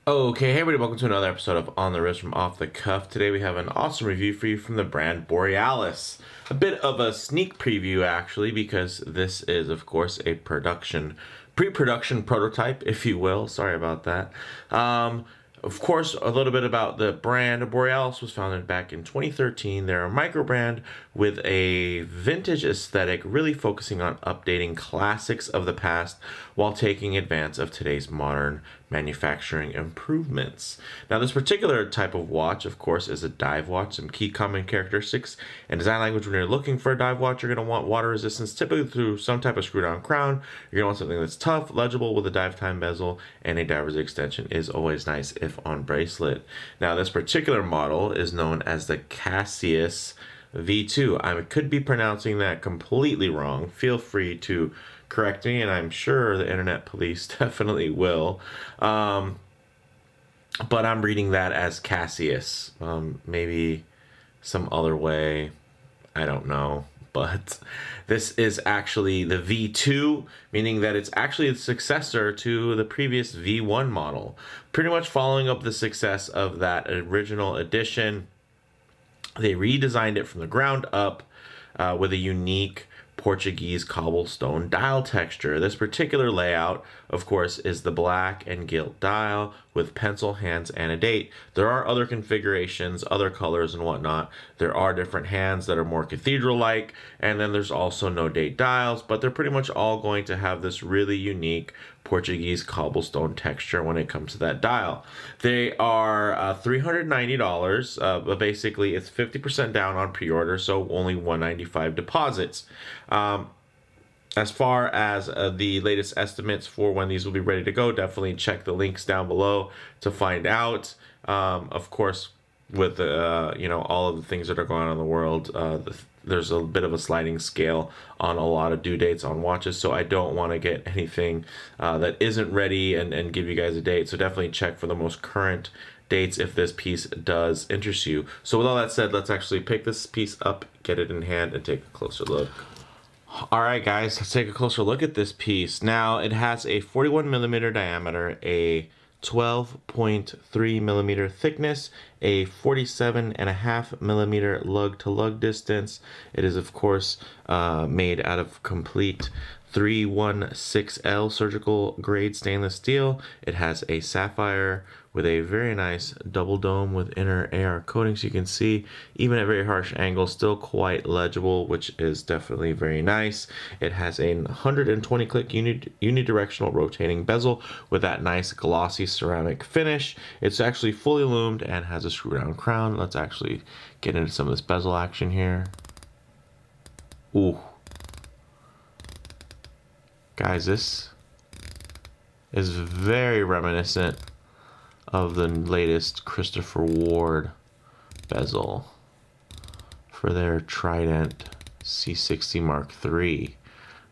Okay, hey everybody, welcome to another episode of On the Wrist from Off the Cuff. Today we have an awesome review for you from the brand Borealis. A bit of a sneak preview actually, because this is of course a pre-production prototype, if you will. Sorry about that. Of course, a little bit about the brand. Borealis was founded back in 2013. They're a microbrand with a vintage aesthetic, really focusing on updating classics of the past while taking advantage of today's modern manufacturing improvements. Now, this particular type of watch, of course, is a dive watch. Some key common characteristics and design language: when you're looking for a dive watch, you're going to want water resistance, typically through some type of screw-down crown. You're going to want something that's tough, legible, with a dive time bezel, and a diver's extension is always nice if on bracelet. Now, this particular model is known as the Cascais V2. I could be pronouncing that completely wrong. Feel free to correct me, and I'm sure the internet police definitely will. But I'm reading that as Cascais. Maybe some other way. I don't know. But this is actually the V2, meaning that it's actually the successor to the previous V1 model. Pretty much following up the success of that original edition. They redesigned it from the ground up with a unique Portuguese cobblestone dial texture. This particular layout, of course, is the black and gilt dial with pencil hands and a date. There are other configurations, other colors and whatnot. There are different hands that are more cathedral-like, and then there's also no date dials, but they're pretty much all going to have this really unique Portuguese cobblestone texture when it comes to that dial. They are $390, but basically it's 50% down on pre-order, so only $195 deposits. As far as the latest estimates for when these will be ready to go, definitely check the links down below to find out. Of course, with all of the things that are going on in the world, there's a bit of a sliding scale on a lot of due dates on watches, so I don't want to get anything that isn't ready and give you guys a date. So definitely check for the most current dates if this piece does interest you. So with all that said, let's actually pick this piece up, get it in hand, and take a closer look. Alright guys, let's take a closer look at this piece. Now, it has a 41mm diameter, a 12.3mm thickness, a 47.5mm lug-to-lug distance. It is, of course, made out of complete 316L surgical grade stainless steel. It has a sapphire with a very nice double dome with inner AR coating, so you can see even at very harsh angles still quite legible, which is definitely very nice. It has a 120 click unidirectional rotating bezel with that nice glossy ceramic finish. It's actually fully loomed and has a screw down crown. Let's actually get into some of this bezel action here. Ooh. Guys, this is very reminiscent of the latest Christopher Ward bezel for their Trident C60 Mark III,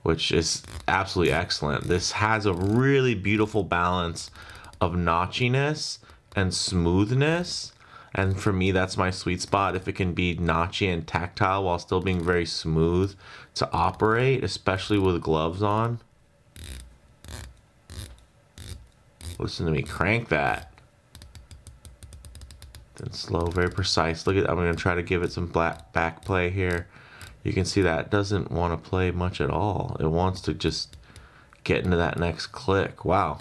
which is absolutely excellent. This has a really beautiful balance of notchiness and smoothness, and for me that's my sweet spot. If it can be notchy and tactile while still being very smooth to operate, especially with gloves on. Listen to me crank that. Then slow, very precise. Look at, I'm going to try to give it some back play here. You can see that it doesn't want to play much at all. It wants to just get into that next click. Wow.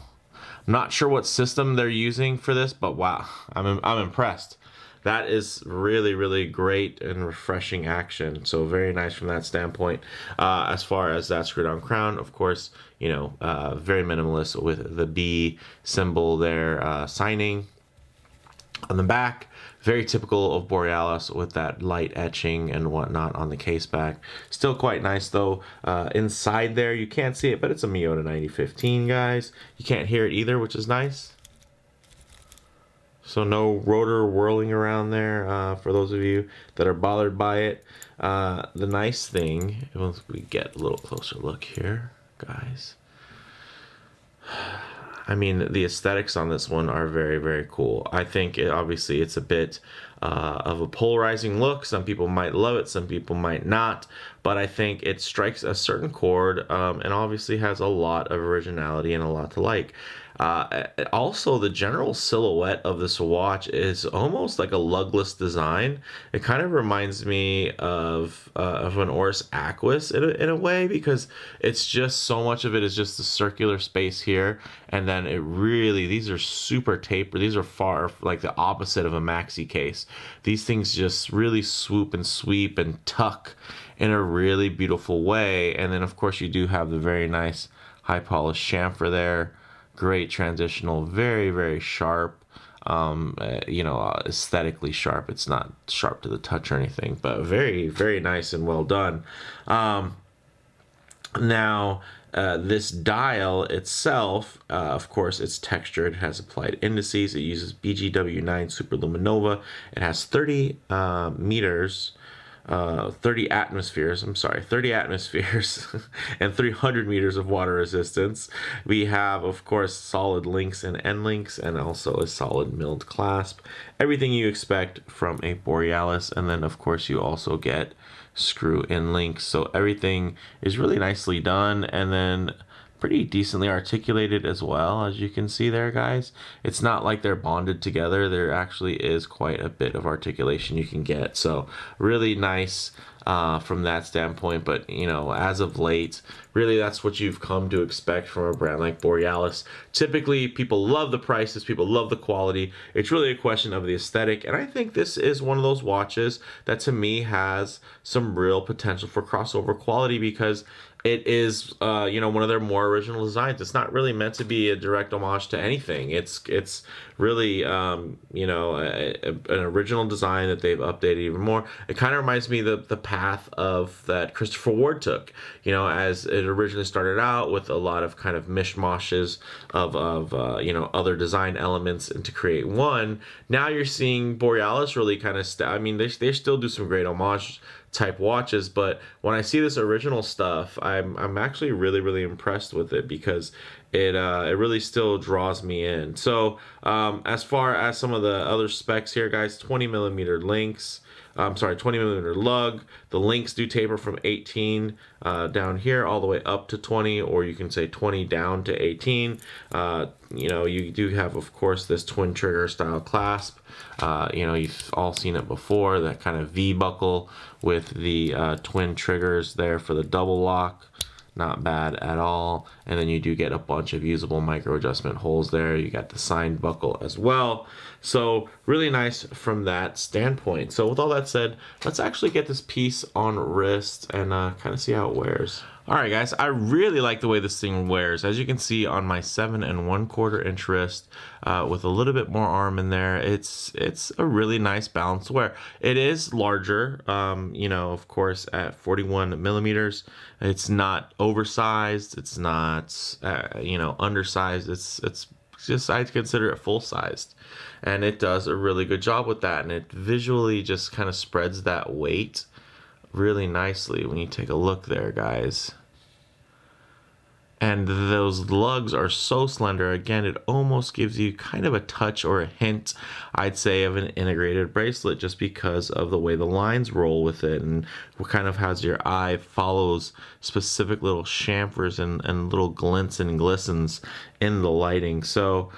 I'm not sure what system they're using for this, but wow, I'm impressed. That is really, really great and refreshing action. So very nice from that standpoint. As far as that screw down crown, of course, very minimalist with the B symbol there, signing on the back. Very typical of Borealis with that light etching and whatnot on the case back. Still quite nice though. Inside there, you can't see it, but it's a Miyota 9015, guys. You can't hear it either, which is nice. So no rotor whirling around there for those of you that are bothered by it. The nice thing, once we get a little closer look here, guys. I mean, the aesthetics on this one are very, very cool. I think obviously it's a bit of a polarizing look. Some people might love it, some people might not. but I think it strikes a certain chord, and obviously has a lot of originality and a lot to like. Also, the general silhouette of this watch is almost like a lugless design. It kind of reminds me of an Oris Aquis in a way, because it's just so much of it is just the circular space here, and then it really, these are super tapered. These are far like the opposite of a maxi case. These things just really swoop and sweep and tuck in a really beautiful way. And then of course you do have the very nice high polished chamfer there. Great transitional, very, very sharp, you know, aesthetically sharp. It's not sharp to the touch or anything, but very, very nice and well done. Now, this dial itself, of course, it's textured. It has applied indices. It uses BGW9 Superluminova. It has 30 meters. 30 atmospheres, I'm sorry, 30 atmospheres and 300 meters of water resistance. We have, of course, solid links and end links, and also a solid milled clasp. Everything you expect from a Borealis, and then, of course, you also get screw-in links. So everything is really nicely done, and then pretty decently articulated as well, as you can see there, guys. It's not like they're bonded together. There actually is quite a bit of articulation you can get, so really nice from that standpoint. But you know, as of late, really that's what you've come to expect from a brand like Borealis. Typically people love the prices, people love the quality. It's really a question of the aesthetic, and I think this is one of those watches that to me has some real potential for crossover quality, because it is, you know, one of their more original designs. It's not really meant to be a direct homage to anything. It's really, you know, an original design that they've updated even more. It kind of reminds me of the path of that Christopher Ward took, you know, as it originally started out with a lot of kind of mishmashes of you know, other design elements, and to create one. Now you're seeing Borealis really kind of, I mean, they still do some great homage type watches, but when I see this original stuff, I'm actually really impressed with it, because it really still draws me in. So as far as some of the other specs here, guys, 20 millimeter links. I'm sorry, 20 millimeter lug. The links do taper from 18 down here all the way up to 20, or you can say 20 down to 18. You know, you do have, of course, this twin trigger style clasp. You know, you've all seen it before, that kind of V buckle with the twin triggers there for the double lock. Not bad at all. And then you do get a bunch of usable micro adjustment holes there. You got the signed buckle as well. So really nice from that standpoint. So with all that said, let's actually get this piece on wrist and kind of see how it wears. All right, guys, I really like the way this thing wears. As you can see on my 7 1/4 inch wrist, with a little bit more arm in there, it's a really nice balanced wear. It is larger, you know, of course, at 41 millimeters. It's not oversized. It's not, you know, undersized. It's just, I'd consider it full sized, and it does a really good job with that. And it visually just kind of spreads that weight really nicely when you take a look there, guys. And those lugs are so slender. Again, it almost gives you kind of a touch or a hint, I'd say, of an integrated bracelet, just because of the way the lines roll with it, and what kind of has your eye follows specific little chamfers and little glints and glistens in the lighting. So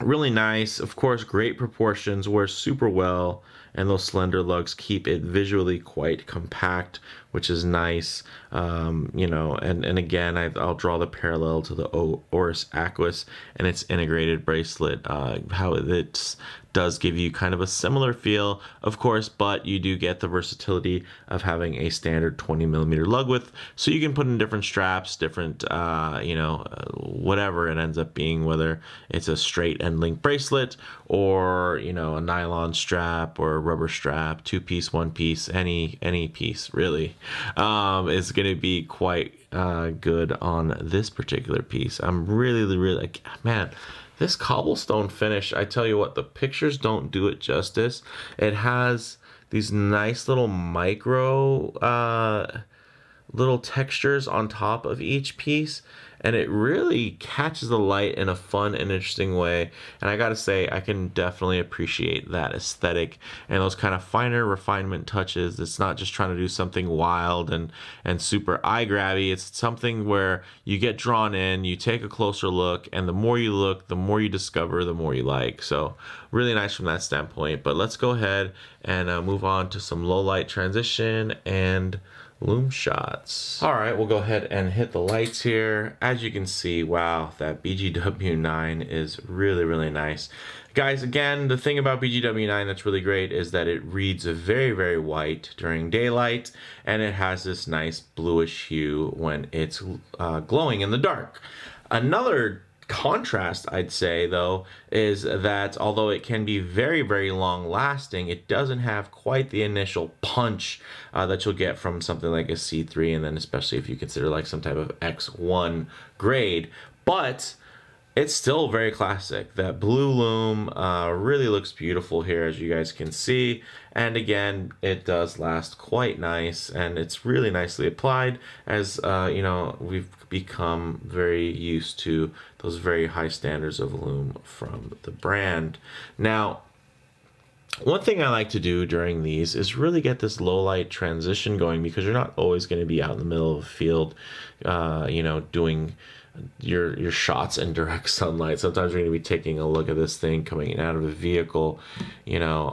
really nice. Of course, great proportions, wears super well, and those slender lugs keep it visually quite compact, which is nice. You know, and again, I'll draw the parallel to the Oris Aquis and its integrated bracelet, how it does give you kind of a similar feel, of course, but you do get the versatility of having a standard 20 millimeter lug width, so you can put in different straps, different, you know, whatever it ends up being, whether it's a straight end link bracelet, or, you know, a nylon strap or a rubber strap, 2-piece, 1-piece, any piece really, is going to be quite good on this particular piece. I'm really like, man, this cobblestone finish, I tell you what, the pictures don't do it justice. It has these nice little micro little textures on top of each piece, and it really catches the light in a fun and interesting way. And I gotta say, I can definitely appreciate that aesthetic and those kind of finer refinement touches. It's not just trying to do something wild and super eye grabby. It's something where you get drawn in, you take a closer look, and the more you look, the more you discover, the more you like. So really nice from that standpoint. But let's go ahead and move on to some low light transition and loom shots. All right, we'll go ahead and hit the lights here. As you can see, wow, that BGW9 is really, really nice. Guys, again, the thing about BGW9 that's really great is that it reads very, very white during daylight, and it has this nice bluish hue when it's glowing in the dark. Another contrast, I'd say, though, is that although it can be very, very long lasting, it doesn't have quite the initial punch that you'll get from something like a C3, and then especially if you consider like some type of X1 grade. But it's still very classic. That blue loom really looks beautiful here, as you guys can see. And again, it does last quite nice, and it's really nicely applied, as you know, we've become very used to those very high standards of loom from the brand. Now, one thing I like to do during these is really get this low light transition going, because you're not always going to be out in the middle of a field, you know, doing your shots in direct sunlight. Sometimes you're going to be taking a look at this thing coming out of a vehicle, you know,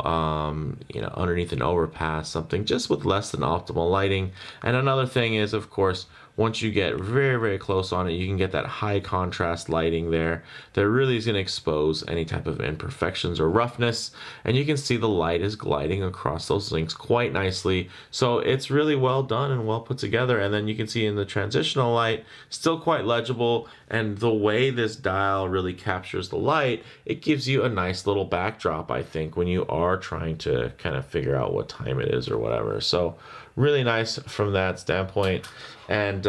underneath an overpass, something just with less than optimal lighting. And another thing is, of course, once you get very, very close on it, you can get that high contrast lighting there that really is going to expose any type of imperfections or roughness. And you can see the light is gliding across those links quite nicely. So it's really well done and well put together. And then you can see in the transitional light, still quite legible. And the way this dial really captures the light, it gives you a nice little backdrop, I think, when you are trying to kind of figure out what time it is or whatever. So really nice from that standpoint. And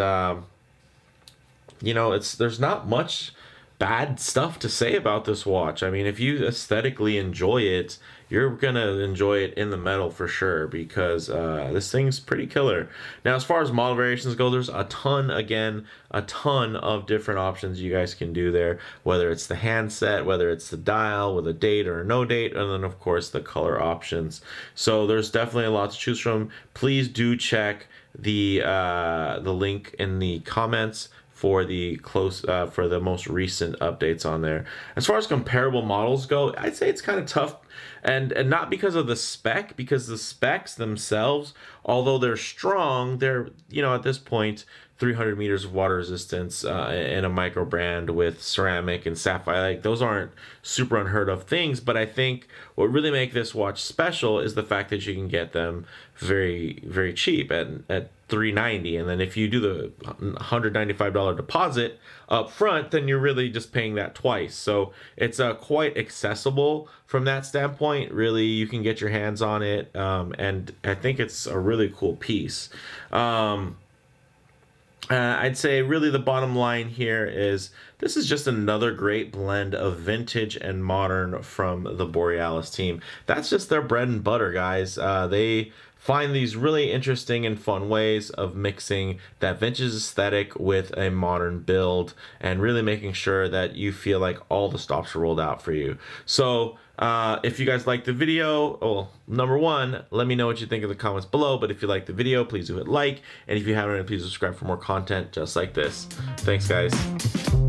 you know, there's not much bad stuff to say about this watch. I mean, if you aesthetically enjoy it, you're gonna enjoy it in the metal for sure, because this thing's pretty killer. Now, as far as model variations go, there's a ton, again, a ton of different options you guys can do there, whether it's the handset, whether it's the dial with a date or no date, and then of course the color options. So there's definitely a lot to choose from. Please do check the link in the comments for the for the most recent updates on there. As far as comparable models go, I'd say it's kind of tough, and not because of the spec, because the specs themselves, although they're strong, they're, you know, at this point 300 meters of water resistance in a Microbrand with ceramic and sapphire, like those aren't super unheard of things. But I think what really makes this watch special is the fact that you can get them very, very cheap at $390, and then if you do the $195 deposit up front, then you're really just paying that twice. So it's quite accessible from that standpoint. Really, you can get your hands on it, and I think it's a really cool piece. I'd say really the bottom line here is this is just another great blend of vintage and modern from the Borealis team. That's just their bread and butter, guys. They find these really interesting and fun ways of mixing that vintage aesthetic with a modern build, and really making sure that you feel like all the stops are rolled out for you. So if you guys like the video, well, number one, let me know what you think in the comments below. But if you like the video, please do hit like, and if you haven't, please subscribe for more content just like this. Thanks, guys.